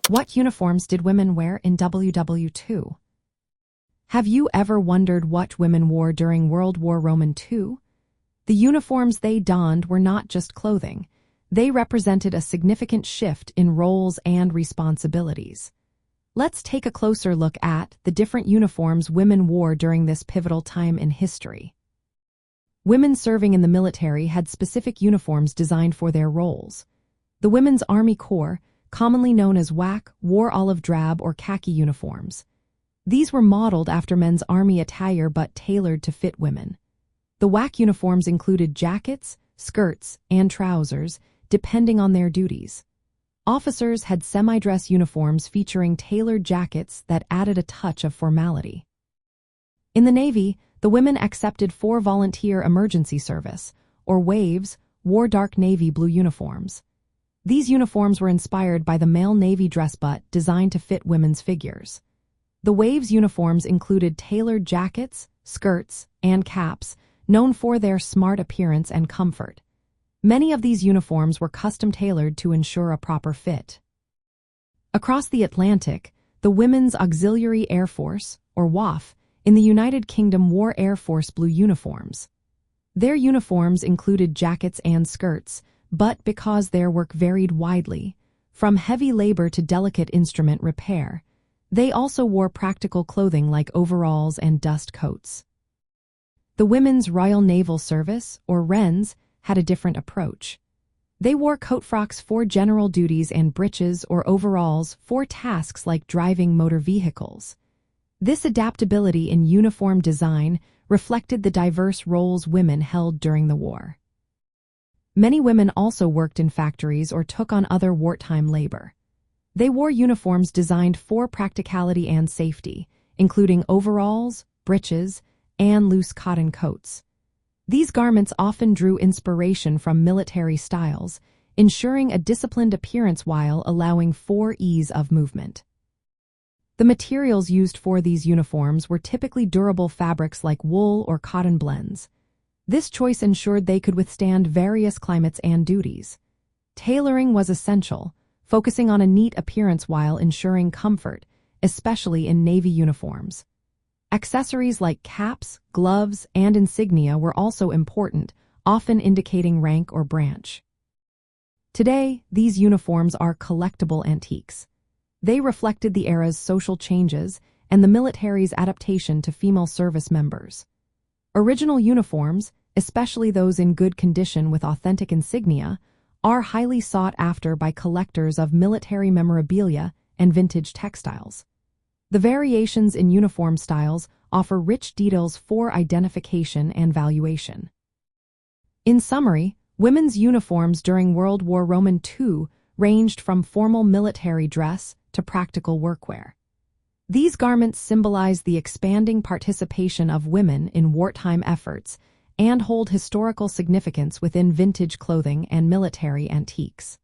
What uniforms did women wear in WWII? Have you ever wondered what women wore during World War II? The uniforms they donned were not just clothing. They represented a significant shift in roles and responsibilities. Let's take a closer look at the different uniforms women wore during this pivotal time in history. Women serving in the military had specific uniforms designed for their roles. The Women's Army Corps, commonly known as WAAF, wore olive drab or khaki uniforms. These were modeled after men's army attire but tailored to fit women. The WAAF uniforms included jackets, skirts, and trousers, depending on their duties. Officers had semi-dress uniforms featuring tailored jackets that added a touch of formality. In the Navy, the women accepted for volunteer emergency service, or WAAFs, wore dark navy blue uniforms. These uniforms were inspired by the male Navy dress but designed to fit women's figures. The WAAFs uniforms included tailored jackets, skirts, and caps, known for their smart appearance and comfort. Many of these uniforms were custom-tailored to ensure a proper fit. Across the Atlantic, the Women's Auxiliary Air Force, or WAAF, in the United Kingdom wore Air Force blue uniforms. Their uniforms included jackets and skirts, but because their work varied widely, from heavy labor to delicate instrument repair, they also wore practical clothing like overalls and dust coats. The Women's Royal Naval Service, or WRNS, had a different approach. They wore coat frocks for general duties and breeches or overalls for tasks like driving motor vehicles. This adaptability in uniform design reflected the diverse roles women held during the war. Many women also worked in factories or took on other wartime labor. They wore uniforms designed for practicality and safety, including overalls, breeches, and loose cotton coats. These garments often drew inspiration from military styles, ensuring a disciplined appearance while allowing for ease of movement. The materials used for these uniforms were typically durable fabrics like wool or cotton blends. This choice ensured they could withstand various climates and duties. Tailoring was essential, focusing on a neat appearance while ensuring comfort, especially in Navy uniforms. Accessories like caps, gloves, and insignia were also important, often indicating rank or branch. Today, these uniforms are collectible antiques. They reflected the era's social changes and the military's adaptation to female service members. Original uniforms, especially those in good condition with authentic insignia, are highly sought after by collectors of military memorabilia and vintage textiles. The variations in uniform styles offer rich details for identification and valuation. In summary, women's uniforms during World War II ranged from formal military dress to practical workwear. These garments symbolize the expanding participation of women in wartime efforts and hold historical significance within vintage clothing and military antiques.